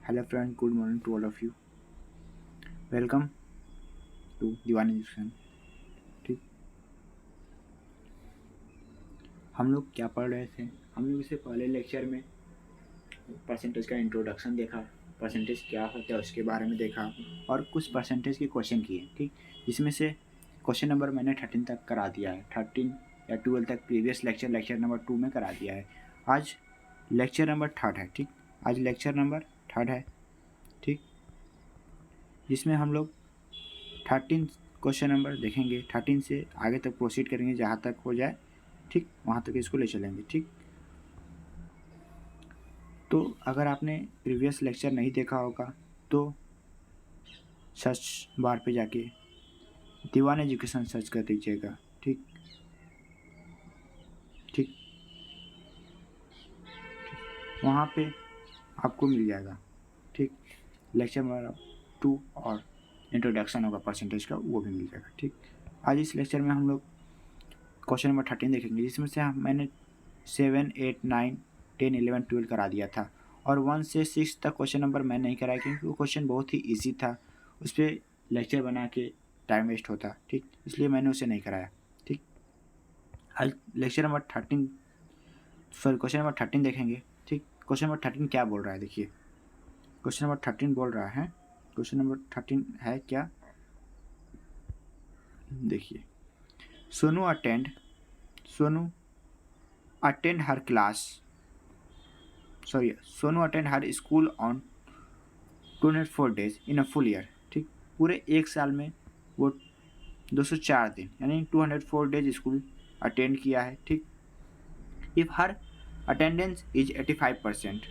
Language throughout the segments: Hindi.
Hello friend, good morning to all of you. Welcome to Diwan education. ठीक, हम लोग क्या पढ़ रहे थे? हम लोग इससे पहले लेक्चर में परसेंटेज का इंट्रोडक्शन देखा, परसेंटेज क्या होता है उसके बारे में देखा और कुछ परसेंटेज के क्वेश्चन किए। ठीक, जिसमें से क्वेश्चन नंबर मैंने 13 तक करा दिया है, 13 या 12 तक प्रीवियस लेक्चर नंबर 2 में करा दिया है। आज लेक्चर नंबर 3 है। ठीक, आज लेक्चर नंबर 3 है। ठीक, जिसमें हम लोग 13 क्वेश्चन नंबर देखेंगे, 13 से आगे तक प्रोसीड करेंगे जहाँ तक हो जाए। ठीक, वहाँ तक इसको ले चलेंगे। ठीक, तो अगर आपने प्रीवियस लेक्चर नहीं देखा होगा तो सर्च बार पे जाके दीवान एजुकेशन सर्च कर दीजिएगा। ठीक ठीक, वहाँ पे आपको मिल जाएगा। ठीक, लेक्चर नंबर 2 और इंट्रोडक्शन होगा परसेंटेज का, वो भी मिल जाएगा। ठीक, आज इस लेक्चर में हम लोग क्वेश्चन नंबर 13 देखेंगे, जिसमें से मैंने 7, 8, 9, 10, 11, 12 करा दिया था और 1 से 6 तक क्वेश्चन नंबर मैं नहीं कराया क्योंकि वो क्वेश्चन बहुत ही ईजी था। उस पर लेक्चर बना के टाइम वेस्ट होता। ठीक, इसलिए मैंने उसे नहीं कराया। ठीक, आज lecture number 13 sorry question number 13 देखेंगे। ठीक, क्वेश्चन नंबर 13 क्या बोल रहा है देखिए। क्वेश्चन नंबर 13 बोल रहा है, क्वेश्चन नंबर 13 है क्या, देखिए। Sonu Sonu attend her class Sonu attend her school on 204 days in a full year. ठीक, पूरे एक साल में वो 204 दिन यानी 204 डेज स्कूल अटेंड किया है। ठीक, इफ हर अटेंडेंस इज 85%,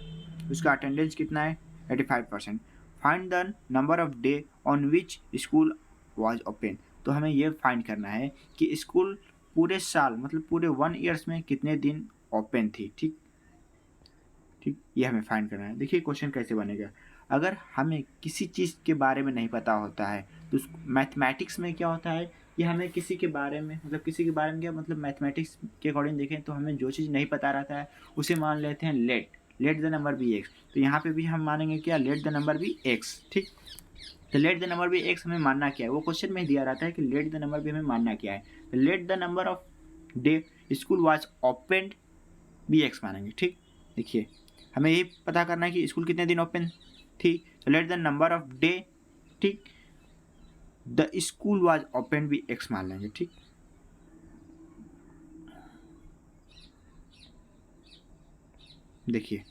उसका अटेंडेंस कितना है? 85%। Find the number of day on which school was open. तो हमें ये फाइंड करना है कि स्कूल पूरे साल मतलब पूरे 1 ईयर्स में कितने दिन ओपन थी। ठीक ठीक, ये हमें फाइंड करना है। देखिए क्वेश्चन कैसे बनेगा। अगर हमें किसी चीज़ के बारे में नहीं पता होता है तो मैथमेटिक्स में क्या होता है कि हमें किसी के बारे में किसी के बारे में क्या मतलब मैथमेटिक्स के अकॉर्डिंग देखें तो हमें जो चीज़ नहीं पता रहता है उसे मान लेते हैं let the number be X. तो यहाँ पे भी हम मानेंगे क्या? Let the number be X. ठीक, तो let the number be X हमें मानना क्या है? वो क्वेश्चन में दिया रहता है कि लेट द नंबर बी हमें मानना क्या है। तो let the number of day school was open be X मानेंगे। ठीक, देखिए हमें ये पता करना है कि स्कूल कितने दिन ओपन थी। तो let the number of day, ठीक, द स्कूल वाज ओपन भी एक्स मान लेंगे। ठीक, देखिए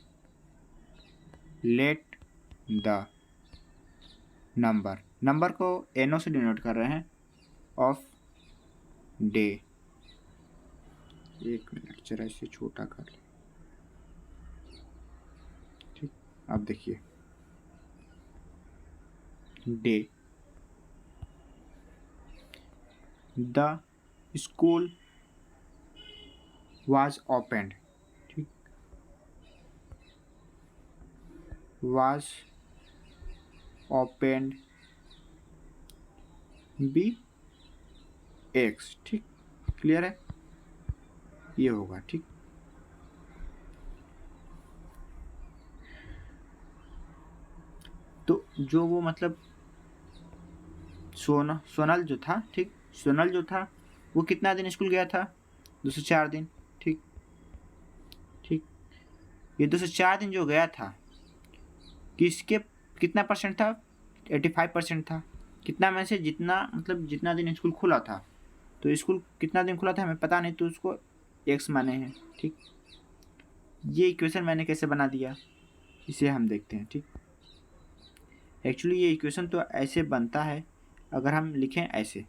लेट द नंबर को एनओ से डिनोट कर रहे हैं ऑफ डे। एक मिनट जरा इसे छोटा कर ले। ठीक, अब देखिए day, the school was opened. ठीक, वाज ओपनड बी एक्स। ठीक, क्लियर है, ये होगा। ठीक, तो जो वो मतलब सोनल जो था, ठीक, सोनल जो था वो कितना दिन स्कूल गया था? 204 दिन। ठीक ठीक, ये 204 दिन जो गया था किसके कितना परसेंट था? 85% था। कितना में से? जितना मतलब जितना दिन स्कूल खुला था। तो स्कूल कितना दिन खुला था हमें पता नहीं, तो उसको एक्स माने हैं। ठीक, ये इक्वेशन मैंने कैसे बना दिया इसे हम देखते हैं। ठीक, एक्चुअली ये इक्वेशन तो ऐसे बनता है अगर हम लिखें ऐसे,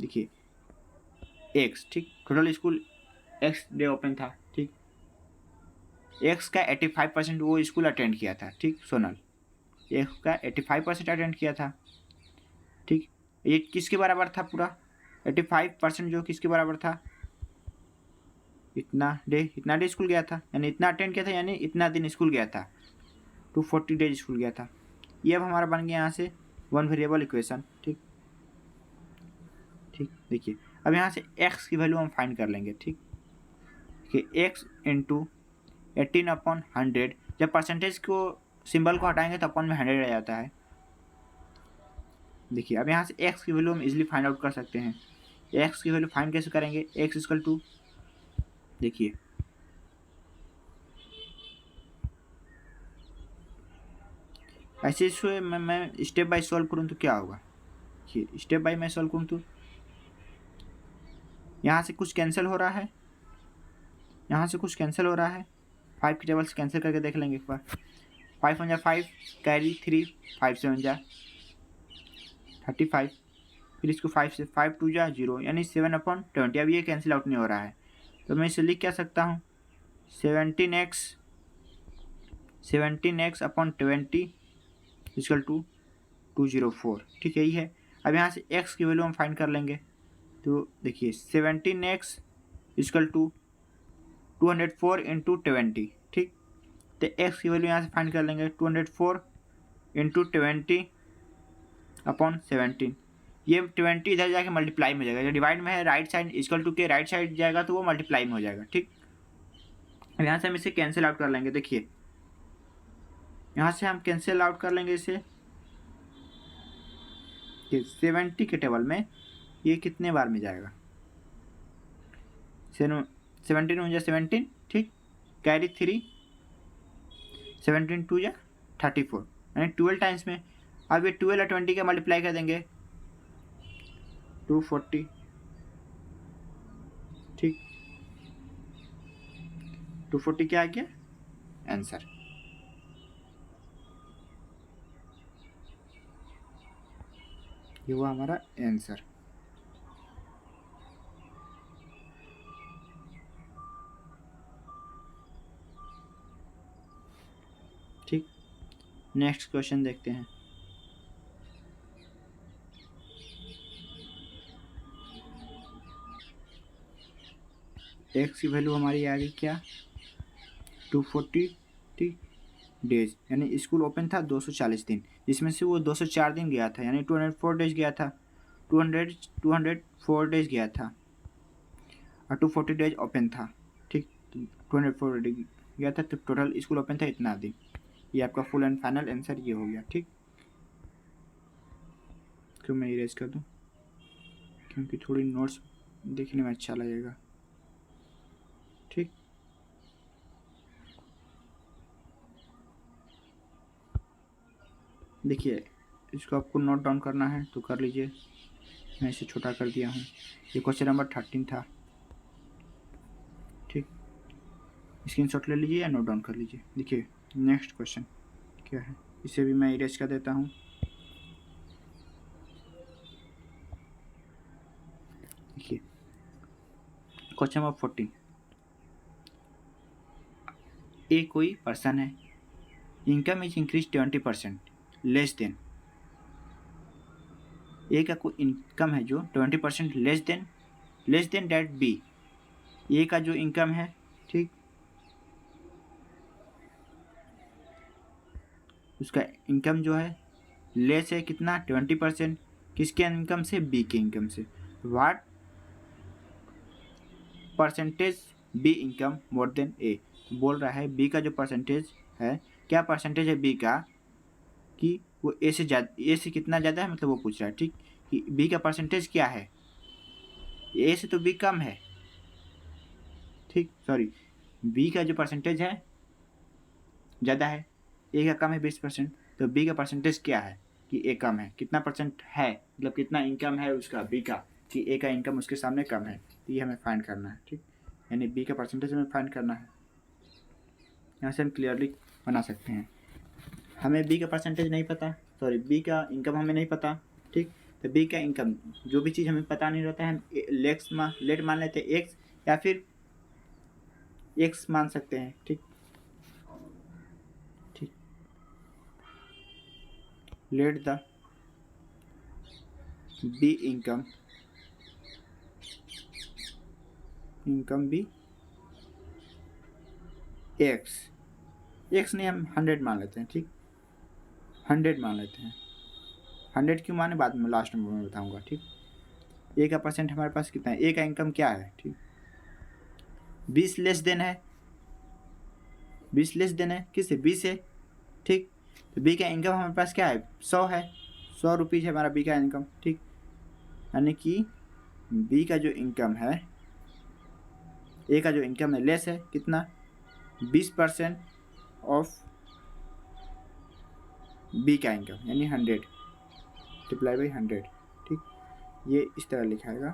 देखिए एक्स। ठीक, total school x day open था। ठीक, एक्स का 85% वो स्कूल अटेंड किया था। ठीक, सोनल एक्स का 85% अटेंड किया था। ठीक, ये किसके बराबर था? पूरा 85% जो किसके बराबर था? इतना डे स्कूल गया था यानी इतना अटेंड किया था यानी इतना दिन स्कूल गया था। 240 डेज स्कूल गया था। ये अब हमारा बन गया यहाँ से वन वेरिएबल इक्वेशन। ठीक ठीक, देखिए अब यहाँ से x की वैल्यू हम फाइंड कर लेंगे। ठीक, कि x इंटू 18/100 जब परसेंटेज को सिंबल को हटाएंगे तो अपन में 100 आ जाता है। देखिए अब यहाँ से x की वैल्यू हम इजिली फाइंड आउट कर सकते हैं। x की वैल्यू फाइंड कैसे करेंगे, x इक्वल टू, देखिए ऐसे इसको मैं स्टेप बाय सॉल्व करूँ तो क्या होगा, स्टेप बाय मैं सॉल्व करूँ तो यहाँ से कुछ कैंसिल हो रहा है, यहाँ से कुछ कैंसिल हो रहा है, 5 की टेबल से कैंसिल करके देख लेंगे एक बार। 5 1 जा 5, कैरी 3, 5 7 जा 35, फिर इसको 5 से 5 2 जा 0, यानी 7/20। अब ये कैंसिल आउट नहीं हो रहा है तो मैं इसे लिख क्या सकता हूँ, 17x/20 इक्वल टू 204। ठीक है, यही है। अब यहाँ से x की वैल्यू हम फाइंड कर लेंगे तो देखिए 17x इक्वल टू 204 इंटू 20। ठीक, तो x की वैल्यू यहाँ से फाइंड कर लेंगे 204 इंटू 20/17। ये 20 इधर जाके मल्टीप्लाई में हो जाएगा, जो डिवाइड में है राइट साइड इक्वल टू के राइट साइड जाएगा तो वो मल्टीप्लाई में हो जाएगा। ठीक, अब यहाँ से हम इसे कैंसिल आउट कर लेंगे। देखिए यहाँ से हम कैंसिल आउट कर लेंगे इसे, 70 के टेबल में ये कितने बार में जाएगा, 17 हो जाए 17, ठीक, कैरी 3, 17 2 जा 34, यानी 12 टाइम्स में। अब ये 12 और 20 का मल्टीप्लाई कर देंगे 240। ठीक, 240 क्या आ गया आंसर। ये हुआ हमारा आंसर। ठीक, नेक्स्ट क्वेश्चन देखते हैं। एक्स की वैल्यू हमारी आ गई क्या, 240 डेज, यानी स्कूल ओपन था 240 दिन, जिसमें से वो 204 दिन गया था, यानी 204 डेज गया था, 204 डेज गया था और 240 डेज ओपन था। ठीक, 204 डेज गया था तो टोटल स्कूल ओपन था इतना दिन। ये आपका फुल एंड फाइनल आंसर ये हो गया। ठीक, क्यों मैं इरेज कर दूं, क्योंकि थोड़ी नोट्स देखने में अच्छा लगेगा। ठीक, देखिए इसको आपको नोट डाउन करना है तो कर लीजिए, मैं इसे छोटा कर दिया हूँ। ये क्वेश्चन नंबर 13 था। ठीक, स्क्रीनशॉट ले लीजिए या नोट डाउन कर लीजिए। देखिए नेक्स्ट क्वेश्चन क्या है, इसे भी मैं इरेज कर देता हूँ। देखिए क्वेश्चन नंबर 14, ए कोई पर्सन है, income is increase 20% less than, A का कोई इनकम है जो 20% less than that B, A का जो इनकम है, ठीक, उसका इनकम जो है लेस है कितना, 20%, किसके इनकम से, बी के इनकम से। What percentage B income more than A, बोल रहा है बी का जो परसेंटेज है, क्या परसेंटेज है बी का कि वो ए से ज़्यादा, ए से कितना ज़्यादा है, मतलब वो पूछ रहा है। ठीक, कि बी का परसेंटेज क्या है, ए से तो बी कम है। ठीक, सॉरी, बी का जो परसेंटेज है ज़्यादा है, ए का कम है 20%, तो बी का परसेंटेज क्या है कि ए कम है, कितना परसेंट है, मतलब कितना इनकम है उसका बी का, कि ए का इनकम उसके सामने कम है, तो ये हमें फाइंड करना है। ठीक, यानी बी का परसेंटेज हमें फाइंड करना है। यहाँ से हम क्लियरली बना सकते हैं, हमें बी का परसेंटेज नहीं पता, सॉरी बी का इनकम हमें नहीं पता। ठीक, तो बी का इनकम, जो भी चीज़ हमें पता नहीं रहता है हम लेट मान लेते हैं एक्स, या फिर एक्स मान सकते हैं। ठीक, ठीक, let the be income be X नहीं, हम 100 मान लेते हैं। ठीक, 100 मान लेते हैं, 100 क्यों माने बाद में लास्ट में मैं बताऊंगा। ठीक, ए का परसेंट हमारे पास कितना है, ए का इनकम क्या है, ठीक, 20 लेस देन है, 20 लेस देन है किससे, बी से। ठीक, तो बी का इनकम हमारे पास क्या है, 100 है, 100 रुपीज़ है हमारा बी का इनकम, ठीक। यानी कि बी का जो इनकम है, ए का जो इनकम है लेस है कितना, 20% ऑफ बी का इनकम, यानी 100 मल्टीप्लाई बाई 100, ठीक। ये इस तरह लिखाएगा,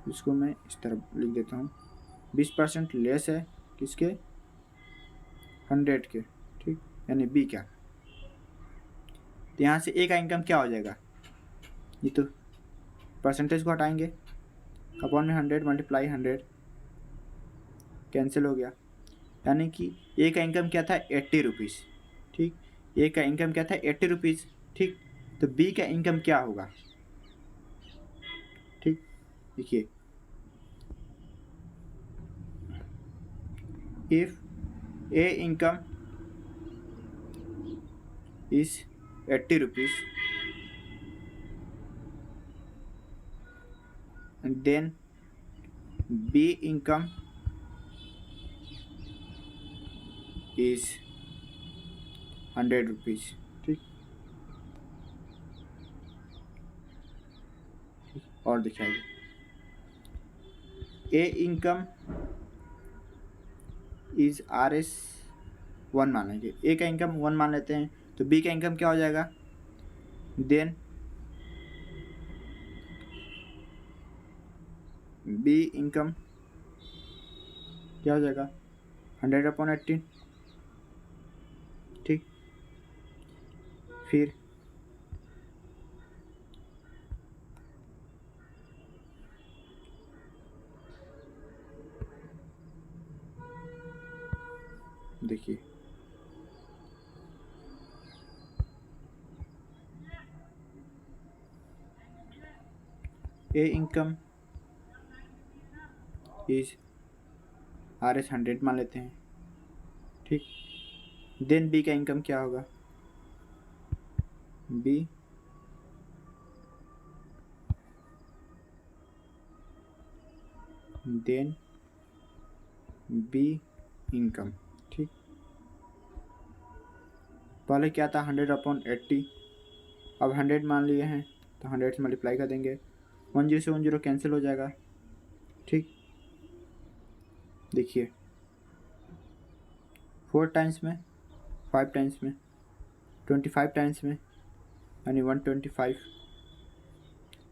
इसको मैं इस तरह लिख देता हूँ, 20% लेस है किसके, 100 के, ठीक, यानी बी का। तो यहाँ से ए का इनकम क्या हो जाएगा, ये तो परसेंटेज को हटाएंगे, अपॉन में 100 मल्टीप्लाई 100 कैंसिल हो गया, यानी कि ए का इनकम क्या था, 80 रुपीज़, ठीक। ए का इनकम क्या था, 80 रुपीज़, ठीक। तो बी का इनकम क्या होगा, ठीक। देखिए, if A income is 80 rupees and then B income is 100 rupees, ठीक। और दिखाइए, ए इनकम इज RS 1 मान लेंगे, ए का इनकम 1 मान लेते हैं, तो बी का इनकम क्या हो जाएगा, देन बी इनकम क्या हो जाएगा, 100/18, ठीक। फिर देखिए, ए इनकम इज RS 100 मान लेते हैं, ठीक। देन बी का इनकम क्या होगा, बी देन बी इनकम, ठीक। पहले क्या था, 100/80, अब 100 मान लिए हैं तो 100 से मल्टीप्लाई कर देंगे, 10 से 10 कैंसिल हो जाएगा, ठीक। देखिए, 4 टाइम्स में, 5 टाइम्स में, 25 टाइम्स में, यानी 125,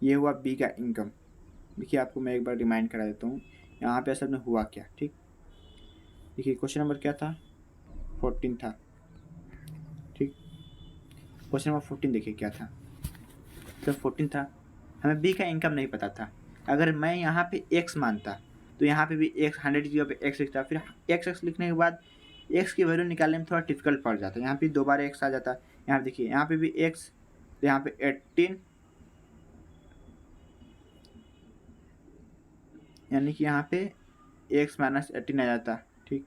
ये हुआ बी का इनकम। देखिए, आपको मैं एक बार रिमाइंड करा देता हूँ यहाँ पे असल में हुआ क्या, ठीक। देखिए, क्वेश्चन नंबर क्या था, 14 था, ठीक। क्वेश्चन नंबर 14 देखिए क्या था, तो 14 था, हमें बी का इनकम नहीं पता था। अगर मैं यहाँ पे x मानता तो यहाँ पे भी x 100 की जगह पे x लिखता, फिर x लिखने के बाद x की वैल्यू निकालने में थोड़ा डिफिकल्ट पड़ जाता है, यहाँ पे दोबारा x आ जाता। यहाँ पे देखिए, यहाँ पे भी x, तो यहाँ पे 18, यानी कि यहाँ पे x माइनस 18 आ जाता, ठीक।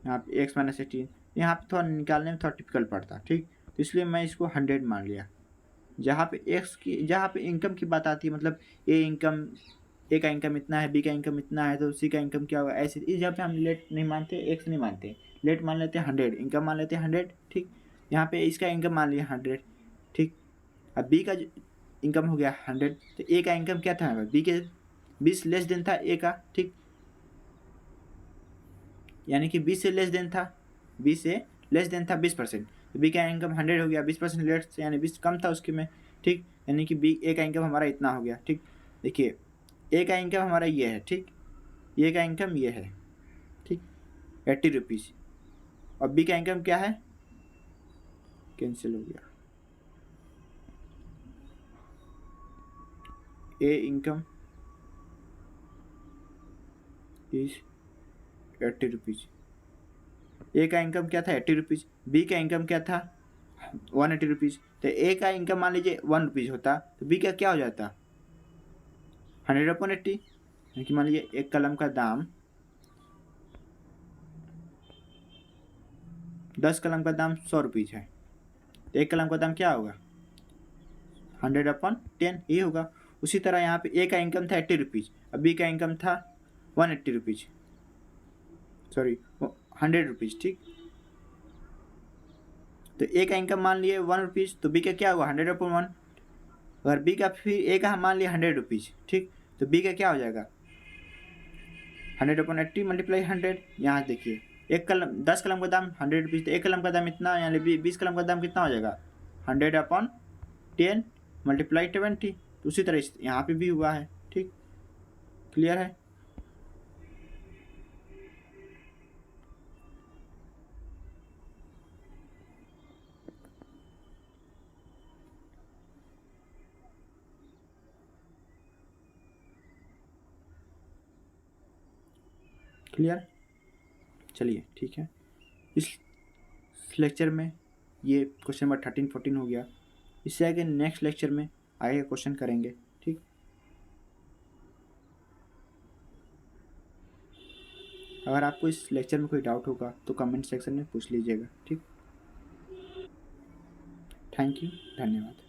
यहाँ पे x माइनस 18, यहाँ पे थोड़ा निकालने में थोड़ा डिफिकल्ट पड़ता, ठीक। तो इसलिए मैं इसको 100 मान लिया। जहाँ पे x की, जहाँ पे इनकम की बात आती है, मतलब ए का इनकम इतना है, बी का इनकम इतना है, तो सी का इनकम क्या होगा, ऐसे। इस जहाँ पे हम लेट नहीं मानते, एक्स नहीं मानते, लेट मान लेते हैं 100, इनकम मान लेते हैं 100, ठीक। यहाँ पे इसका इनकम मान लिया 100, ठीक। अब बी का इनकम हो गया 100, तो ए का इनकम क्या था, बी के 20 लेस देन था ए का, ठीक। यानी कि 20 से लेस देन था, 20 से लेस देन था 20%, तो बी का इनकम 100 हो गया, 20% लेस यानी 20 कम था उसके में, ठीक। यानी कि बी ए का इनकम हमारा इतना हो गया, ठीक। देखिए, ए का इनकम हमारा ये है, ठीक, ए का इनकम ये है, ठीक, 80 रुपीज़, और बी का इनकम क्या है, कैंसिल हो गया, ए इनकम इज 80 रुपीज़, ए का इनकम क्या था 80 रुपीज़, बी का इनकम क्या था 180 रुपीज़, तो ए का इनकम मान लीजिए 1 रुपीज़ होता, तो बी का क्या हो जाता 100/80, यानी कि मान लीजिए एक कलम का दाम, 10 कलम का दाम 100 रुपीज़ है, तो एक कलम का दाम क्या होगा 100/10 ये होगा। उसी तरह यहाँ पे ए का इनकम था 80 रुपीज़, अब बी का इनकम था 180 रुपीज़, सॉरी 100 रुपीज़, ठीक। तो ए का इनकम मान लिए 1 रुपीज़, तो बी का क्या हुआ 100/1। अगर बी का फिर ए का हम मान लिया 100 रुपीज़, ठीक, तो बी का क्या हो जाएगा 100/80 मल्टीप्लाई 100। यहाँ देखिए एक कलम 10 कलम का दाम 100 रुपीज़, तो एक कलम का दाम इतना, यानी 20 कलम का दाम कितना हो जाएगा 100/10 मल्टीप्लाई 20। तो उसी तरह यहाँ पे भी हुआ है। ठीक, क्लियर है। क्लियर, चलिए ठीक है। इस लेक्चर में ये क्वेश्चन नंबर 13 14 हो गया। इससे आगे नेक्स्ट लेक्चर में आगे क्वेश्चन करेंगे। ठीक, अगर आपको इस लेक्चर में कोई डाउट होगा तो कमेंट सेक्शन में पूछ लीजिएगा। ठीक, थैंक यू, धन्यवाद।